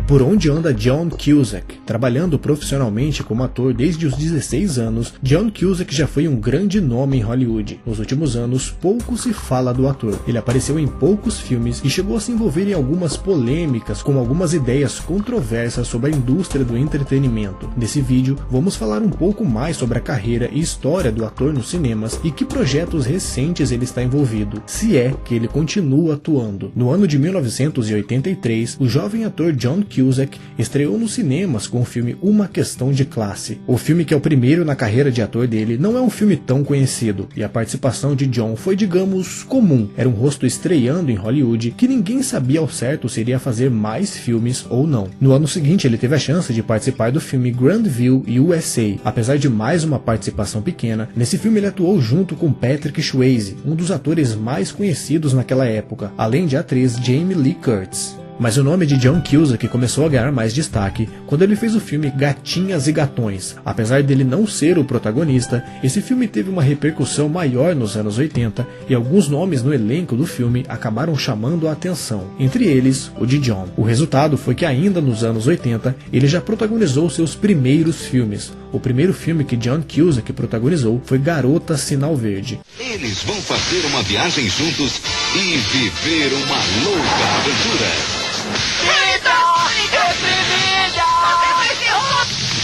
Por onde anda John Cusack? Trabalhando profissionalmente como ator desde os 16 anos, John Cusack já foi um grande nome em Hollywood. Nos últimos anos, pouco se fala do ator. Ele apareceu em poucos filmes e chegou a se envolver em algumas polêmicas, com algumas ideias controversas sobre a indústria do entretenimento. Nesse vídeo, vamos falar um pouco mais sobre a carreira e história do ator nos cinemas e que projetos recentes ele está envolvido, se é que ele continua atuando. No ano de 1983, o jovem ator John Cusack estreou nos cinemas com o filme Uma Questão de Classe. O filme, que é o primeiro na carreira de ator dele, não é um filme tão conhecido, e a participação de John foi, digamos, comum. Era um rosto estreando em Hollywood que ninguém sabia ao certo se iria fazer mais filmes ou não. No ano seguinte, ele teve a chance de participar do filme Grandville USA. Apesar de mais uma participação pequena, nesse filme ele atuou junto com Patrick Swayze, um dos atores mais conhecidos naquela época, além de a atriz Jamie Lee Curtis. Mas o nome de John Cusack começou a ganhar mais destaque quando ele fez o filme Gatinhas e Gatões. Apesar dele não ser o protagonista, esse filme teve uma repercussão maior nos anos 80 e alguns nomes no elenco do filme acabaram chamando a atenção, entre eles o de John. O resultado foi que ainda nos anos 80 ele já protagonizou seus primeiros filmes. O primeiro filme que John Cusack protagonizou foi Garota Sinal Verde. Eles vão fazer uma viagem juntos e viver uma louca aventura.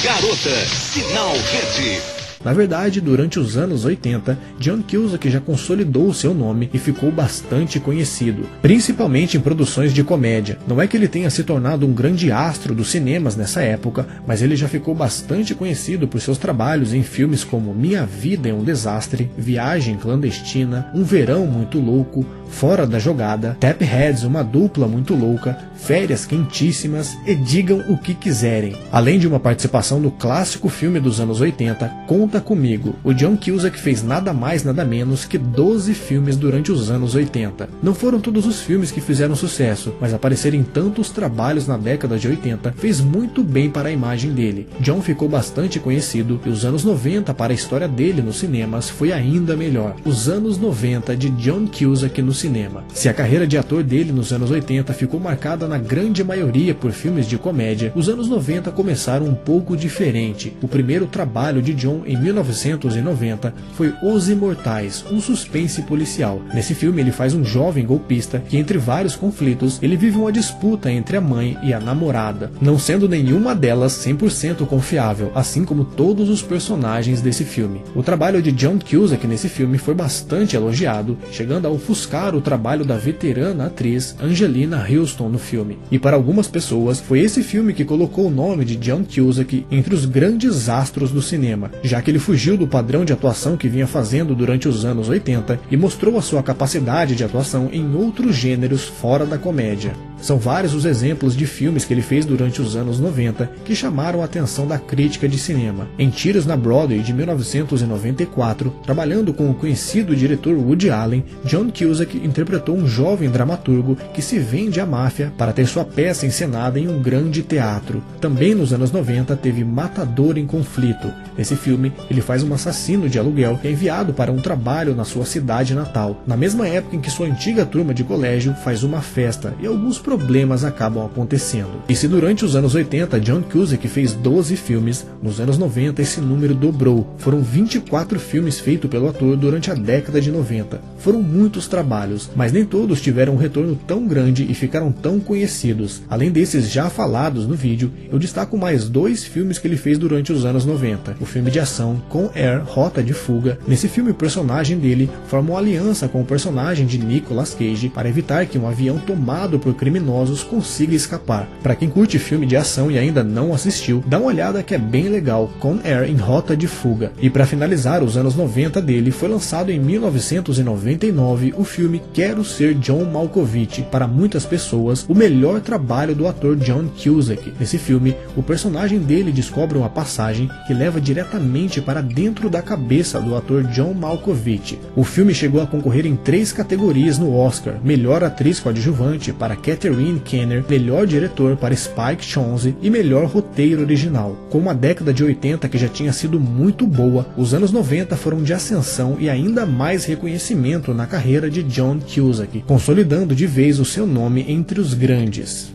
Garota Sinal Verde. Na verdade, durante os anos 80, John Cusack já consolidou seu nome e ficou bastante conhecido, principalmente em produções de comédia. Não é que ele tenha se tornado um grande astro dos cinemas nessa época, mas ele já ficou bastante conhecido por seus trabalhos em filmes como Minha Vida é um Desastre, Viagem Clandestina, Um Verão Muito Louco, Fora da Jogada, Tapheads, Uma Dupla Muito Louca, Férias Quentíssimas e Digam o que Quiserem. Além de uma participação no clássico filme dos anos 80, Conta Comigo. O John Cusack fez nada mais nada menos que 12 filmes durante os anos 80. Não foram todos os filmes que fizeram sucesso, mas aparecer em tantos trabalhos na década de 80 fez muito bem para a imagem dele. John ficou bastante conhecido e os anos 90 para a história dele nos cinemas foi ainda melhor. Os anos 90 de John Cusack no cinema. Se a carreira de ator dele nos anos 80 ficou marcada na grande maioria por filmes de comédia, os anos 90 começaram um pouco diferente. O primeiro trabalho de John em 1990 foi Os Imortais, um suspense policial. Nesse filme ele faz um jovem golpista que, entre vários conflitos, ele vive uma disputa entre a mãe e a namorada, não sendo nenhuma delas 100% confiável, assim como todos os personagens desse filme. O trabalho de John Cusack nesse filme foi bastante elogiado, chegando a ofuscar o trabalho da veterana atriz Angelina Houston no filme. E para algumas pessoas, foi esse filme que colocou o nome de John Cusack entre os grandes astros do cinema, já que ele fugiu do padrão de atuação que vinha fazendo durante os anos 80 e mostrou a sua capacidade de atuação em outros gêneros fora da comédia. São vários os exemplos de filmes que ele fez durante os anos 90 que chamaram a atenção da crítica de cinema. Em Tiros na Broadway de 1994, trabalhando com o conhecido diretor Woody Allen, John Cusack interpretou um jovem dramaturgo que se vende à máfia para ter sua peça encenada em um grande teatro. Também nos anos 90 teve Matador em Conflito. Nesse filme, ele faz um assassino de aluguel que é enviado para um trabalho na sua cidade natal, na mesma época em que sua antiga turma de colégio faz uma festa e alguns problemas acabam acontecendo. E se durante os anos 80 John Cusack fez 12 filmes, nos anos 90 esse número dobrou. Foram 24 filmes feitos pelo ator durante a década de 90. Foram muitos trabalhos, mas nem todos tiveram um retorno tão grande e ficaram tão conhecidos. Além desses já falados no vídeo, eu destaco mais 2 filmes que ele fez durante os anos 90. O filme de ação Con Air, Rota de Fuga. Nesse filme o personagem dele forma uma aliança com o personagem de Nicolas Cage para evitar que um avião tomado por criminosos consiga escapar. Para quem curte filme de ação e ainda não assistiu, dá uma olhada que é bem legal, Con Air em Rota de Fuga. E para finalizar os anos 90 dele, foi lançado em 1999 o filme Quero Ser John Malkovich. Para muitas pessoas, o melhor trabalho do ator John Cusack. Nesse filme, o personagem dele descobre uma passagem que leva diretamente para dentro da cabeça do ator John Malkovich. O filme chegou a concorrer em 3 categorias no Oscar: Melhor Atriz Coadjuvante para Catherine Keener, Melhor Diretor para Spike Jonze e Melhor Roteiro Original. Com uma década de 80 que já tinha sido muito boa, os anos 90 foram de ascensão e ainda mais reconhecimento na carreira de John Cusack, consolidando de vez o seu nome entre os grandes.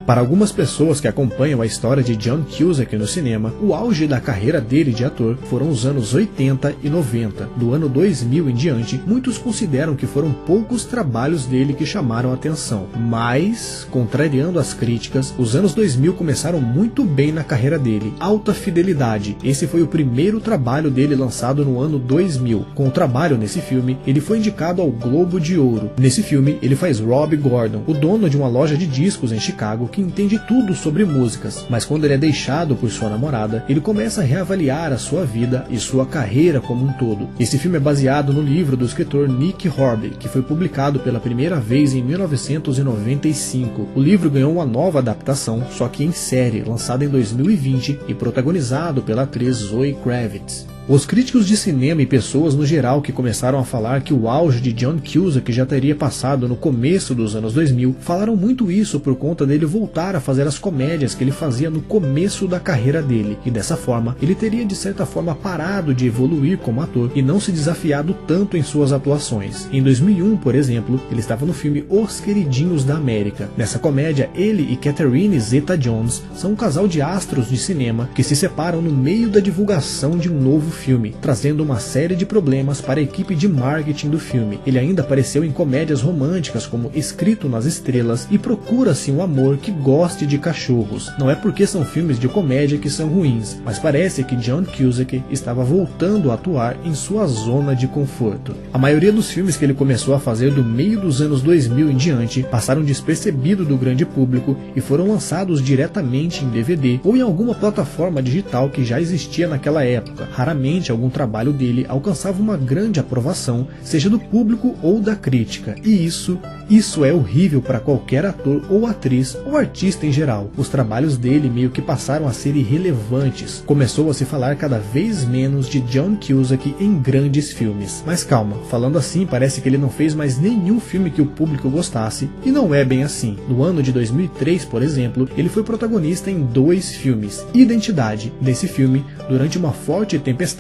Para algumas pessoas que acompanham a história de John Cusack no cinema, o auge da carreira dele de ator foram os anos 80 e 90. Do ano 2000 em diante, muitos consideram que foram poucos trabalhos dele que chamaram a atenção. Mas, contrariando as críticas, os anos 2000 começaram muito bem na carreira dele. Alta Fidelidade, esse foi o primeiro trabalho dele lançado no ano 2000. Com o trabalho nesse filme, ele foi indicado ao Globo de Ouro. Nesse filme, ele faz Rob Gordon, o dono de uma loja de discos em Chicago, que entende tudo sobre músicas, mas quando ele é deixado por sua namorada, ele começa a reavaliar a sua vida e sua carreira como um todo. Esse filme é baseado no livro do escritor Nick Hornby, que foi publicado pela primeira vez em 1995. O livro ganhou uma nova adaptação, só que em série, lançada em 2020 e protagonizado pela atriz Zoe Kravitz. Os críticos de cinema e pessoas no geral que começaram a falar que o auge de John Cusack já teria passado no começo dos anos 2000, falaram muito isso por conta dele voltar a fazer as comédias que ele fazia no começo da carreira dele, e dessa forma ele teria de certa forma parado de evoluir como ator e não se desafiado tanto em suas atuações. Em 2001, por exemplo, ele estava no filme Os Queridinhos da América. Nessa comédia, ele e Catherine Zeta-Jones são um casal de astros de cinema que se separam no meio da divulgação de um novo filme, trazendo uma série de problemas para a equipe de marketing do filme. Ele ainda apareceu em comédias românticas como Escrito nas Estrelas e Procura-se um Amor que Goste de Cachorros. Não é porque são filmes de comédia que são ruins, mas parece que John Cusack estava voltando a atuar em sua zona de conforto. A maioria dos filmes que ele começou a fazer do meio dos anos 2000 em diante passaram despercebido do grande público e foram lançados diretamente em DVD ou em alguma plataforma digital que já existia naquela época. Raramente algum trabalho dele alcançava uma grande aprovação, seja do público ou da crítica, e isso é horrível para qualquer ator ou atriz ou artista em geral. Os trabalhos dele meio que passaram a ser irrelevantes. Começou a se falar cada vez menos de John Cusack em grandes filmes. Mas calma, falando assim parece que ele não fez mais nenhum filme que o público gostasse, e não é bem assim. No ano de 2003, por exemplo, ele foi protagonista em 2 filmes. Identidade. Nesse filme, durante uma forte tempestade,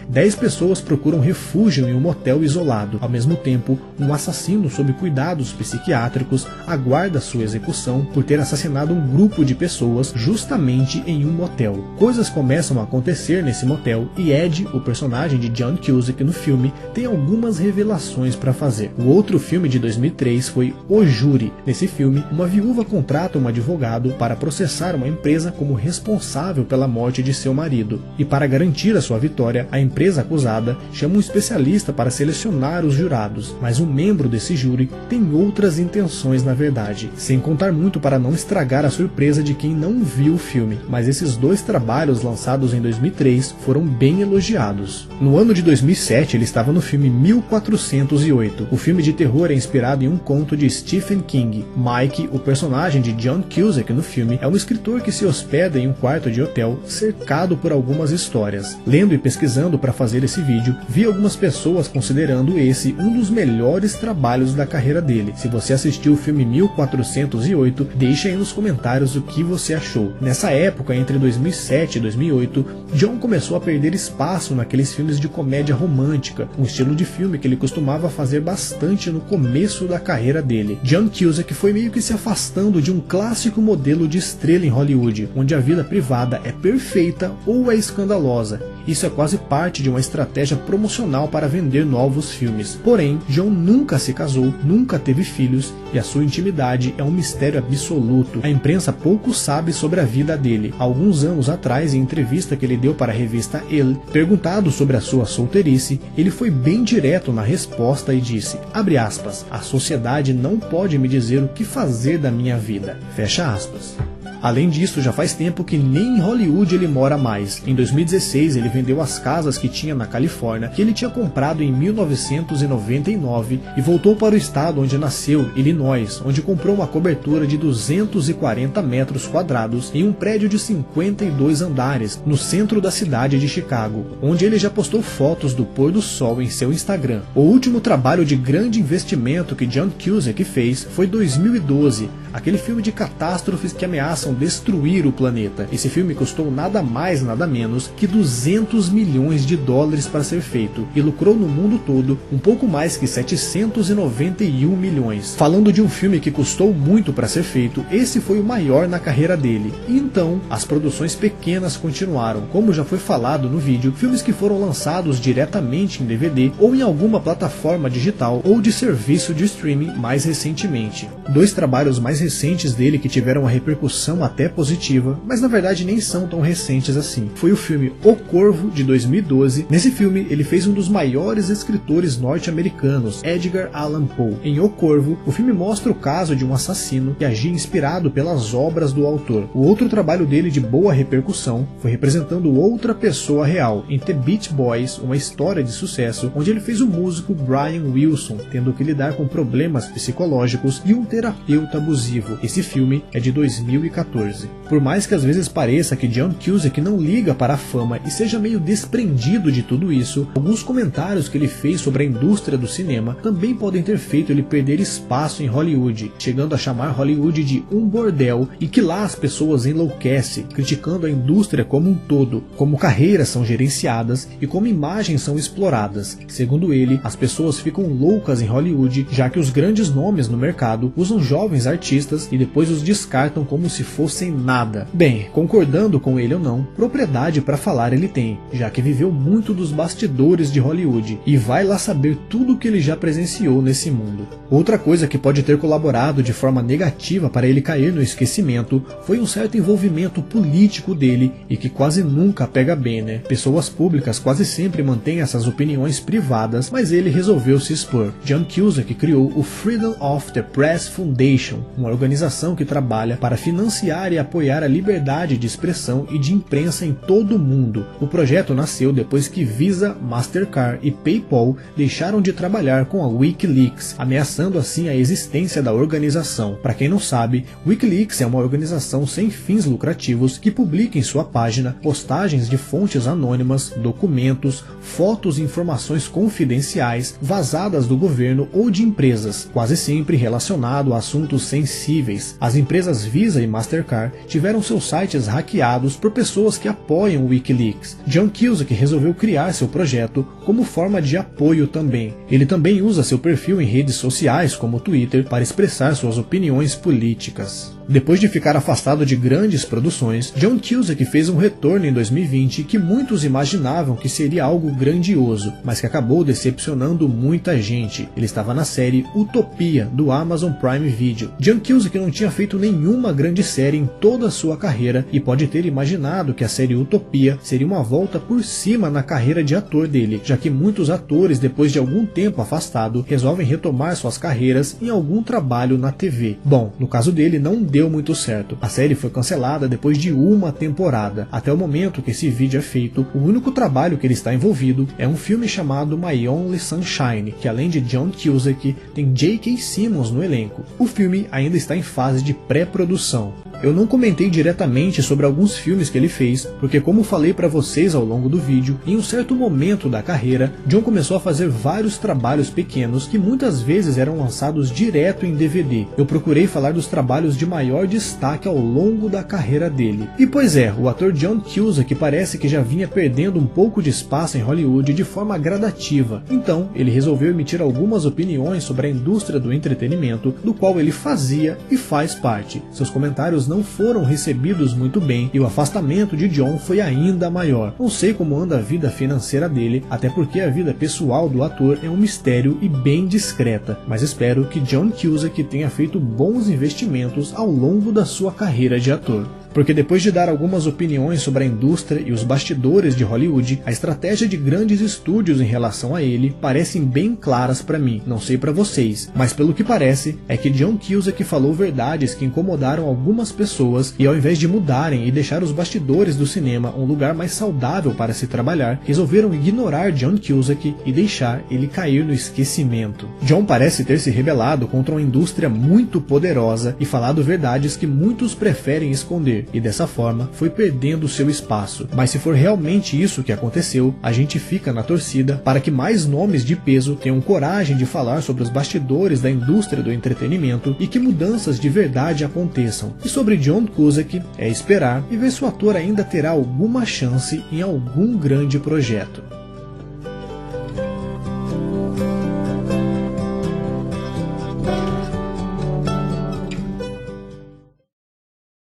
10 pessoas procuram refúgio em um motel isolado. Ao mesmo tempo, um assassino sob cuidados psiquiátricos aguarda sua execução por ter assassinado um grupo de pessoas justamente em um motel. Coisas começam a acontecer nesse motel e Ed, o personagem de John Cusack no filme, tem algumas revelações para fazer. O outro filme de 2003 foi O Júri. Nesse filme, uma viúva contrata um advogado para processar uma empresa como responsável pela morte de seu marido. E para garantir a sua vitória, a empresa acusada chama um especialista para selecionar os jurados, mas um membro desse júri tem outras intenções na verdade, sem contar muito para não estragar a surpresa de quem não viu o filme. Mas esses 2 trabalhos lançados em 2003 foram bem elogiados. No ano de 2007 ele estava no filme 1408. O filme de terror é inspirado em um conto de Stephen King. Mike, o personagem de John Cusack no filme, é um escritor que se hospeda em um quarto de hotel cercado por algumas histórias. Lendo e pesquisando para fazer esse vídeo, vi algumas pessoas considerando esse um dos melhores trabalhos da carreira dele. Se você assistiu o filme 1408, deixe aí nos comentários o que você achou. Nessa época, entre 2007 e 2008, John começou a perder espaço naqueles filmes de comédia romântica, um estilo de filme que ele costumava fazer bastante no começo da carreira dele. John Cusack foi meio que se afastando de um clássico modelo de estrela em Hollywood, onde a vida privada é perfeita ou é escandalosa. Isso é quase parte de uma estratégia promocional para vender novos filmes. Porém, John nunca se casou, nunca teve filhos e a sua intimidade é um mistério absoluto. A imprensa pouco sabe sobre a vida dele. Há alguns anos atrás, em entrevista que ele deu para a revista Elle, perguntado sobre a sua solteirice, ele foi bem direto na resposta e disse, abre aspas, a sociedade não pode me dizer o que fazer da minha vida, fecha aspas. Além disso, já faz tempo que nem em Hollywood ele mora mais. Em 2016, ele vendeu as casas que tinha na Califórnia, que ele tinha comprado em 1999, e voltou para o estado onde nasceu, Illinois, onde comprou uma cobertura de 240 metros quadrados em um prédio de 52 andares, no centro da cidade de Chicago, onde ele já postou fotos do pôr do sol em seu Instagram. O último trabalho de grande investimento que John Cusack fez foi 2012, aquele filme de catástrofes que ameaça possam destruir o planeta. Esse filme custou nada mais nada menos que 200 milhões de dólares para ser feito e lucrou no mundo todo um pouco mais que 791 milhões. Falando de um filme que custou muito para ser feito, esse foi o maior na carreira dele. E então, as produções pequenas continuaram. Como já foi falado no vídeo, filmes que foram lançados diretamente em DVD ou em alguma plataforma digital ou de serviço de streaming mais recentemente. Dois trabalhos mais recentes dele que tiveram uma repercussão até positiva, mas na verdade nem são tão recentes assim. Foi o filme O Corvo, de 2012. Nesse filme, ele fez um dos maiores escritores norte-americanos, Edgar Allan Poe. Em O Corvo, o filme mostra o caso de um assassino que agia inspirado pelas obras do autor. O outro trabalho dele de boa repercussão foi representando outra pessoa real, em The Beach Boys, uma história de sucesso, onde ele fez o músico Brian Wilson, tendo que lidar com problemas psicológicos e um terapeuta abusivo. Esse filme é de 2014. Por mais que às vezes pareça que John Cusack não liga para a fama e seja meio desprendido de tudo isso, alguns comentários que ele fez sobre a indústria do cinema também podem ter feito ele perder espaço em Hollywood, chegando a chamar Hollywood de um bordel e que lá as pessoas enlouquecem, criticando a indústria como um todo, como carreiras são gerenciadas e como imagens são exploradas. Segundo ele, as pessoas ficam loucas em Hollywood, já que os grandes nomes no mercado usam jovens artistas e depois os descartam como se fossem nada. Bem, concordando com ele ou não, propriedade para falar ele tem, já que viveu muito dos bastidores de Hollywood e vai lá saber tudo o que ele já presenciou nesse mundo. Outra coisa que pode ter colaborado de forma negativa para ele cair no esquecimento foi um certo envolvimento político dele e que quase nunca pega bem, né? Pessoas públicas quase sempre mantêm essas opiniões privadas, mas ele resolveu se expor. John Cusack criou o Freedom of the Press Foundation, uma organização que trabalha para financiar e apoiar a liberdade de expressão e de imprensa em todo o mundo. O projeto nasceu depois que Visa, Mastercard e PayPal deixaram de trabalhar com a Wikileaks, ameaçando assim a existência da organização. Para quem não sabe, Wikileaks é uma organização sem fins lucrativos que publica em sua página postagens de fontes anônimas, documentos, fotos e informações confidenciais vazadas do governo ou de empresas, quase sempre relacionado a assuntos sensíveis. As empresas Visa e Mastercard tiveram seus sites hackeados por pessoas que apoiam o Wikileaks. John Cusack resolveu criar seu projeto como forma de apoio também. Ele também usa seu perfil em redes sociais como o Twitter para expressar suas opiniões políticas. Depois de ficar afastado de grandes produções, John Cusack fez um retorno em 2020 que muitos imaginavam que seria algo grandioso, mas que acabou decepcionando muita gente. Ele estava na série Utopia, do Amazon Prime Video. John Cusack não tinha feito nenhuma grande série em toda a sua carreira e pode ter imaginado que a série Utopia seria uma volta por cima na carreira de ator dele, já que muitos atores, depois de algum tempo afastado, resolvem retomar suas carreiras em algum trabalho na TV. Bom, no caso dele não deu muito certo. A série foi cancelada depois de uma temporada. Até o momento que esse vídeo é feito, o único trabalho que ele está envolvido é um filme chamado My Only Sunshine, que além de John Cusack, tem J.K. Simmons no elenco. O filme ainda está em fase de pré-produção. Eu não comentei diretamente sobre alguns filmes que ele fez, porque como falei para vocês ao longo do vídeo, em um certo momento da carreira, John começou a fazer vários trabalhos pequenos que muitas vezes eram lançados direto em DVD. Eu procurei falar dos trabalhos de maior destaque ao longo da carreira dele. E pois é, o ator John Cusack parece que já vinha perdendo um pouco de espaço em Hollywood de forma gradativa. Então, ele resolveu emitir algumas opiniões sobre a indústria do entretenimento, do qual ele fazia e faz parte. Seus comentários não foram recebidos muito bem e o afastamento de John foi ainda maior. Não sei como anda a vida financeira dele, até porque a vida pessoal do ator é um mistério e bem discreta, mas espero que John Cusack tenha feito bons investimentos ao longo da sua carreira de ator. Porque depois de dar algumas opiniões sobre a indústria e os bastidores de Hollywood, a estratégia de grandes estúdios em relação a ele parecem bem claras para mim, não sei para vocês, mas pelo que parece é que John Cusack falou verdades que incomodaram algumas pessoas e ao invés de mudarem e deixar os bastidores do cinema um lugar mais saudável para se trabalhar, resolveram ignorar John Cusack e deixar ele cair no esquecimento. John parece ter se rebelado contra uma indústria muito poderosa e falado verdades que muitos preferem esconder. e dessa forma foi perdendo seu espaço. Mas se for realmente isso que aconteceu, a gente fica na torcida para que mais nomes de peso tenham coragem de falar sobre os bastidores da indústria do entretenimento e que mudanças de verdade aconteçam. E sobre John Cusack, é esperar e ver se o ator ainda terá alguma chance em algum grande projeto.